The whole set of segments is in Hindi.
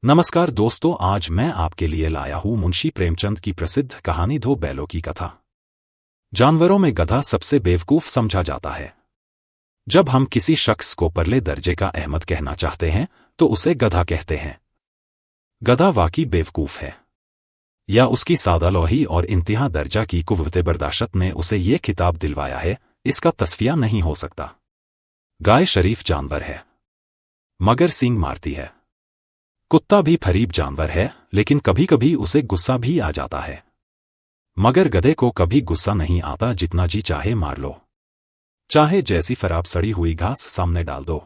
नमस्कार दोस्तों, आज मैं आपके लिए लाया हूं मुंशी प्रेमचंद की प्रसिद्ध कहानी दो बैलों की कथा। जानवरों में गधा सबसे बेवकूफ समझा जाता है। जब हम किसी शख्स को परले दर्जे का अहमद कहना चाहते हैं तो उसे गधा कहते हैं। गधा वाकई बेवकूफ है या उसकी सादालोही और इंतहा दर्जा की कुव्वते बर्दाश्त ने उसे ये खिताब दिलवाया है, इसका तस्फिया नहीं हो सकता। गाय शरीफ जानवर है मगर सींग मारती है। कुत्ता भी फरीब जानवर है, लेकिन कभी कभी उसे गुस्सा भी आ जाता है। मगर गधे को कभी गुस्सा नहीं आता, जितना जी चाहे मार लो, चाहे जैसी खराब सड़ी हुई घास सामने डाल दो,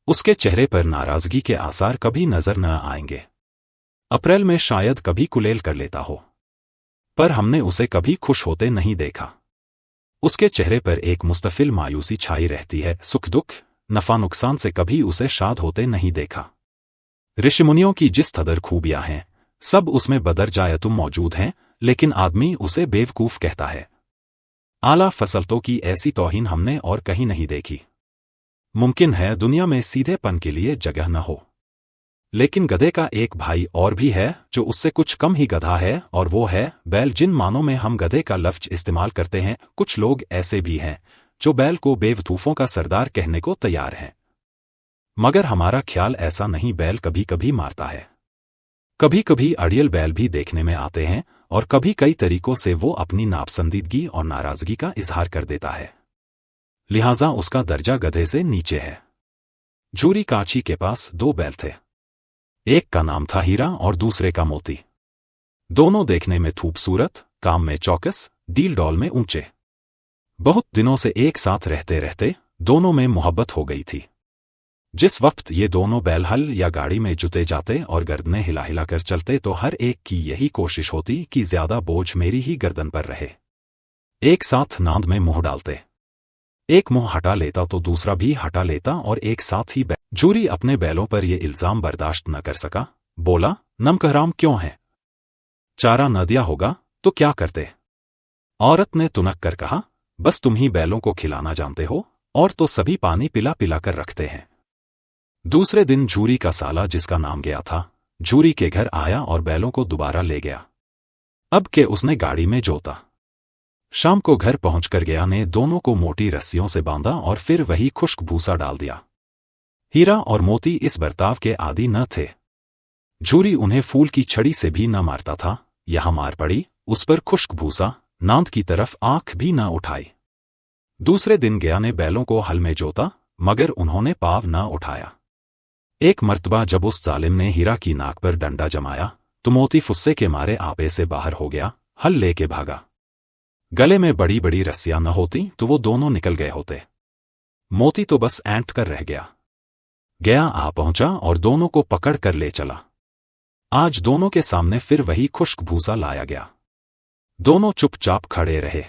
उसके चेहरे पर नाराजगी के आसार कभी नजर न आएंगे। अप्रैल में शायद कभी कुलेल कर लेता हो, पर हमने उसे कभी खुश होते नहीं देखा। उसके चेहरे पर एक मुस्तफिल मायूसी छाई रहती है। सुख दुख नफा नुकसान से कभी उसे शाद होते नहीं देखा। ऋषिमुनियों की जिस कदर खूबियां हैं, सब उसमें बदर जायतुम मौजूद हैं, लेकिन आदमी उसे बेवकूफ कहता है। आला फसलतों की ऐसी तौहीन हमने और कहीं नहीं देखी। मुमकिन है दुनिया में सीधेपन के लिए जगह न हो, लेकिन गधे का एक भाई और भी है जो उससे कुछ कम ही गधा है, और वो है बैल। जिन मानों में हम गधे का लफ्ज इस्तेमाल करते हैं, कुछ लोग ऐसे भी हैं जो बैल को बेवकूफों का सरदार कहने को तैयार हैं। मगर हमारा ख्याल ऐसा नहीं। बैल कभी कभी मारता है, कभी कभी अड़ियल बैल भी देखने में आते हैं, और कभी कई तरीकों से वो अपनी नापसंदीदगी और नाराजगी का इजहार कर देता है। लिहाजा उसका दर्जा गधे से नीचे है। झूरी काछी के पास दो बैल थे। एक का नाम था हीरा और दूसरे का मोती। दोनों देखने में खूबसूरत, काम में चौकस, डील डॉल में ऊंचे। बहुत दिनों से एक साथ रहते रहते दोनों में मोहब्बत हो गई थी। जिस वक्त ये दोनों बैल हल या गाड़ी में जुते जाते और गर्दनें हिला हिला कर चलते, तो हर एक की यही कोशिश होती कि ज्यादा बोझ मेरी ही गर्दन पर रहे। एक साथ नांद में मुंह डालते, एक मुंह हटा लेता तो दूसरा भी हटा लेता, और एक साथ ही झूरी अपने बैलों पर यह इल्जाम बर्दाश्त न कर सका। बोला, नमकहराम क्यों है? चारा न दिया होगा तो क्या करते? औरत ने तुनक कर कहा, बस तुम ही बैलों को खिलाना जानते हो, और तो सभी पानी पिला पिला कर रखते हैं। दूसरे दिन झूरी का साला, जिसका नाम गया था, झूरी के घर आया और बैलों को दोबारा ले गया। अब के उसने गाड़ी में जोता। शाम को घर पहुंचकर गया ने दोनों को मोटी रस्सियों से बांधा और फिर वही खुश्क भूसा डाल दिया। हीरा और मोती इस बर्ताव के आदी न थे। झूरी उन्हें फूल की छड़ी से भी न मारता था। यहां मार पड़ी, उस पर खुश्क भूसा, नांद की तरफ आंख भी न उठाई। दूसरे दिन गया ने बैलों को हल में जोता, मगर उन्होंने पाव न उठाया। एक मर्तबा जब उस जालिम ने हीरा की नाक पर डंडा जमाया, तो मोती फुस्से के मारे आपे से बाहर हो गया, हल लेके भागा। गले में बड़ी बड़ी रस्सियां न होती तो वो दोनों निकल गए होते। मोती तो बस ऐंठ कर रह गया। गया आ पहुंचा और दोनों को पकड़ कर ले चला। आज दोनों के सामने फिर वही खुश्क भूसा लाया गया। दोनों चुपचाप खड़े रहे।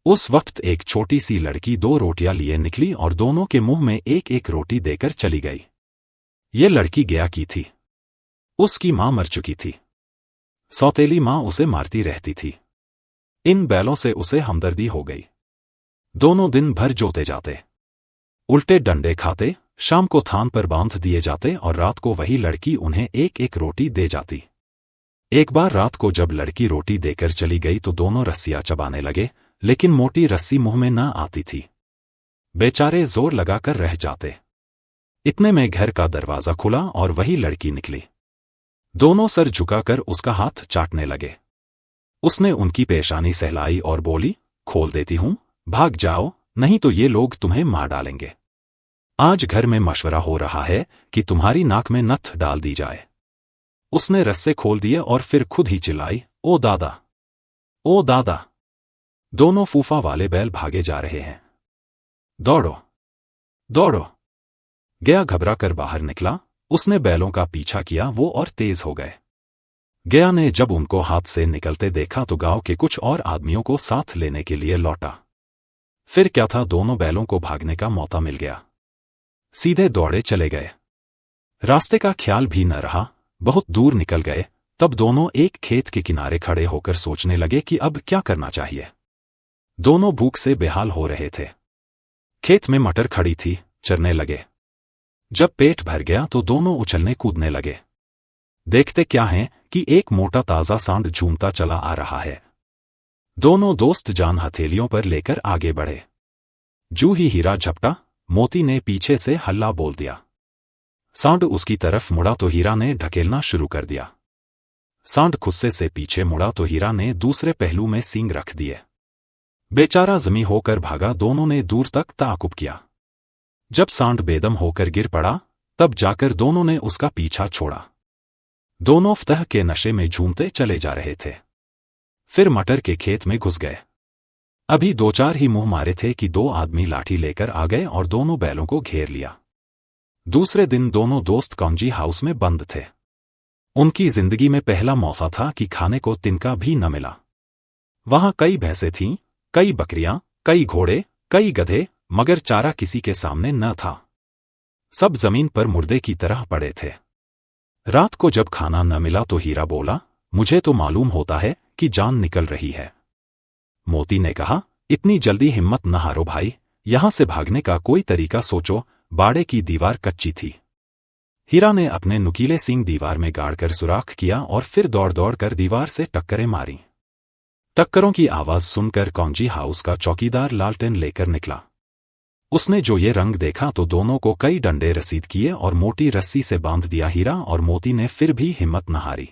उस वक्त एक छोटी सी लड़की दो रोटियां लिए निकली और दोनों के मुंह में एक एक रोटी देकर चली गई। ये लड़की गया की थी। उसकी मां मर चुकी थी। सौतेली मां उसे मारती रहती थी। इन बैलों से उसे हमदर्दी हो गई। दोनों दिन भर जोते जाते, उल्टे डंडे खाते, शाम को थान पर बांध दिए जाते, और रात को वही लड़की उन्हें एक एक रोटी दे जाती। एक बार रात को जब लड़की रोटी देकर चली गई तो दोनों रस्सियां चबाने लगे, लेकिन मोटी रस्सी मुंह में न आती थी। बेचारे जोर लगाकर रह जाते। इतने में घर का दरवाजा खुला और वही लड़की निकली। दोनों सर झुकाकर उसका हाथ चाटने लगे। उसने उनकी पेशानी सहलाई और बोली, खोल देती हूं, भाग जाओ, नहीं तो ये लोग तुम्हें मार डालेंगे। आज घर में मशवरा हो रहा है कि तुम्हारी नाक में नथ डाल दी जाए। उसने रस्से खोल दिए और फिर खुद ही चिल्लाई, ओ दादा, ओ दादा। दोनों फूफा वाले बैल भागे जा रहे हैं। दौड़ो, दौड़ो। गया घबरा कर बाहर निकला। उसने बैलों का पीछा किया, वो और तेज हो गए। गया ने जब उनको हाथ से निकलते देखा तो गांव के कुछ और आदमियों को साथ लेने के लिए लौटा। फिर क्या था, दोनों बैलों को भागने का मौका मिल गया। सीधे दौड़े चले गए। रास्ते का ख्याल भी न रहा। बहुत दूर निकल गए, तब दोनों एक खेत के किनारे खड़े होकर सोचने लगे कि अब क्या करना चाहिए। दोनों भूख से बेहाल हो रहे थे। खेत में मटर खड़ी थी, चरने लगे। जब पेट भर गया तो दोनों उछलने कूदने लगे। देखते क्या है कि एक मोटा ताजा सांड झूमता चला आ रहा है। दोनों दोस्त जान हथेलियों पर लेकर आगे बढ़े। जूं ही हीरा झपटा, मोती ने पीछे से हल्ला बोल दिया। सांड उसकी तरफ मुड़ा तो हीरा ने ढकेलना शुरू कर दिया। सांड गुस्से से पीछे मुड़ा तो हीरा ने दूसरे पहलू में सींग रख दिए। बेचारा जमी होकर भागा। दोनों ने दूर तक ताकुब किया। जब सांड बेदम होकर गिर पड़ा, तब जाकर दोनों ने उसका पीछा छोड़ा। दोनों फतह के नशे में झूमते चले जा रहे थे। फिर मटर के खेत में घुस गए। अभी दो चार ही मुंह मारे थे कि दो आदमी लाठी लेकर आ गए और दोनों बैलों को घेर लिया। दूसरे दिन दोनों दोस्त कौंजी हाउस में बंद थे। उनकी जिंदगी में पहला मौका था कि खाने को तिनका भी न मिला। वहां कई भैंसें थीं, कई बकरियां, कई घोड़े, कई गधे, मगर चारा किसी के सामने न था। सब जमीन पर मुर्दे की तरह पड़े थे। रात को जब खाना न मिला तो हीरा बोला, मुझे तो मालूम होता है कि जान निकल रही है। मोती ने कहा, इतनी जल्दी हिम्मत न हारो भाई, यहां से भागने का कोई तरीका सोचो। बाड़े की दीवार कच्ची थी। हीरा ने अपने नुकीले सींग दीवार में गाड़कर सुराख किया और फिर दौड़ दौड़ कर दीवार से टक्करें मारी। टक्करों की आवाज सुनकर कौंजी हाउस का चौकीदार लालटेन लेकर निकला। उसने जो ये रंग देखा तो दोनों को कई डंडे रसीद किए और मोटी रस्सी से बांध दिया। हीरा और मोती ने फिर भी हिम्मत न हारी।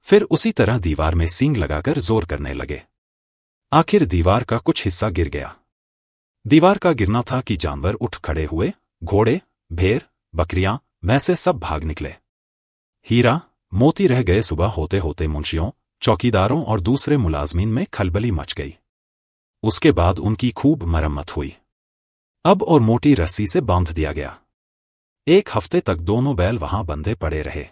फिर उसी तरह दीवार में सींग लगाकर जोर करने लगे। आखिर दीवार का कुछ हिस्सा गिर गया। दीवार का गिरना था कि जानवर उठ खड़े हुए। घोड़े, भेड़, बकरियां, भैंसे सब भाग निकले। हीरा, मोती रह गए। सुबह होते होते मुंशियों, चौकीदारों और दूसरे मुलाजमीन में खलबली मच गई। उसके बाद उनकी खूब मरम्मत हुई। अब और मोटी रस्सी से बांध दिया गया। एक हफ्ते तक दोनों बैल वहां बंधे पड़े रहे।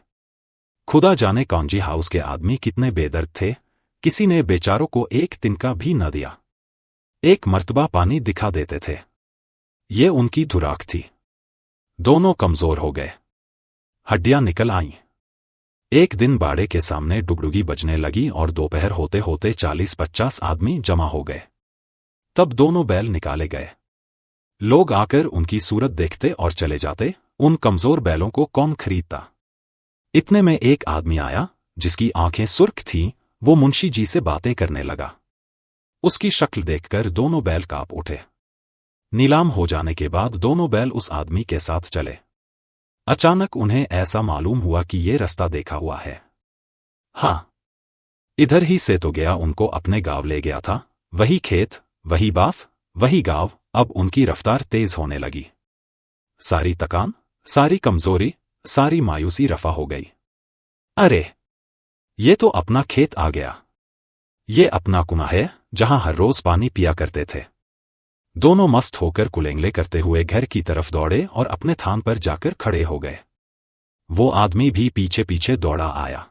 खुदा जाने कौंजी हाउस के आदमी कितने बेदर्द थे। किसी ने बेचारों को एक तिनका भी न दिया। एक मर्तबा पानी दिखा देते थे। ये उनकी धुराक थी। दोनों कमजोर हो गए। हड्डियां निकल आईं। एक दिन बाड़े के सामने डुगडुगी बजने लगी और दोपहर होते होते 40-50 आदमी जमा हो गए। तब दोनों बैल निकाले गए। लोग आकर उनकी सूरत देखते और चले जाते। उन कमजोर बैलों को कौन खरीदता। इतने में एक आदमी आया जिसकी आंखें सुर्ख थीं। वो मुंशी जी से बातें करने लगा। उसकी शक्ल देखकर दोनों बैल कांप उठे। नीलाम हो जाने के बाद दोनों बैल उस आदमी के साथ चले। अचानक उन्हें ऐसा मालूम हुआ कि ये रास्ता देखा हुआ है। हाँ, इधर ही से तो गया। उनको अपने गांव ले गया था। वही खेत, वही बाफ, वही गांव। अब उनकी रफ्तार तेज होने लगी। सारी तकान, सारी कमजोरी, सारी मायूसी रफा हो गई। अरे, ये तो अपना खेत आ गया। ये अपना कुआं है जहां हर रोज पानी पिया करते थे। दोनों मस्त होकर कुलेंगले करते हुए घर की तरफ दौड़े और अपने थान पर जाकर खड़े हो गए। वो आदमी भी पीछे पीछे दौड़ा आया।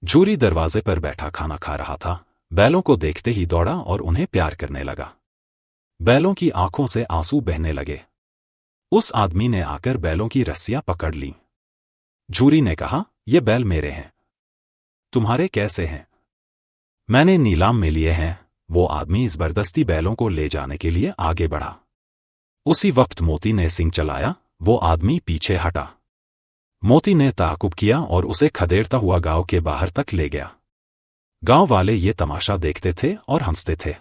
झूरी दरवाजे पर बैठा खाना खा रहा था। बैलों को देखते ही दौड़ा और उन्हें प्यार करने लगा। बैलों की आंखों से आंसू बहने लगे। उस आदमी ने आकर बैलों की रस्सियां पकड़ लीं। झूरी ने कहा, ये बैल मेरे हैं। तुम्हारे कैसे हैं? मैंने नीलाम में लिए हैं। वो आदमी जबरदस्ती बैलों को ले जाने के लिए आगे बढ़ा। उसी वक्त मोती ने सींग चलाया। वो आदमी पीछे हटा। मोती ने ताकुब किया और उसे खदेड़ता हुआ गांव के बाहर तक ले गया। गांव वाले ये तमाशा देखते थे और हंसते थे।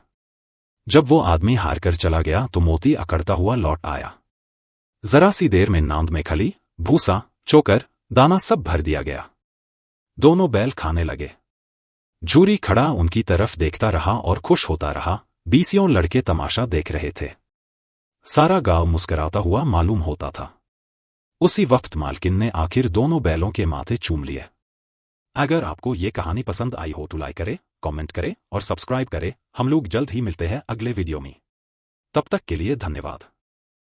जब वो आदमी हार कर चला गया तो मोती अकड़ता हुआ लौट आया। जरा सी देर में नांद में खली, भूसा, चोकर, दाना सब भर दिया गया। दोनों बैल खाने लगे। झूरी खड़ा उनकी तरफ देखता रहा और खुश होता रहा। 20 लड़के तमाशा देख रहे थे। सारा गांव मुस्कुराता हुआ मालूम होता था। उसी वक्त मालकिन ने आखिर दोनों बैलों के माथे चूम लिए। अगर आपको ये कहानी पसंद आई हो तो लाइक करें, कमेंट करें और सब्सक्राइब करें। हम लोग जल्द ही मिलते हैं अगले वीडियो में। तब तक के लिए धन्यवाद।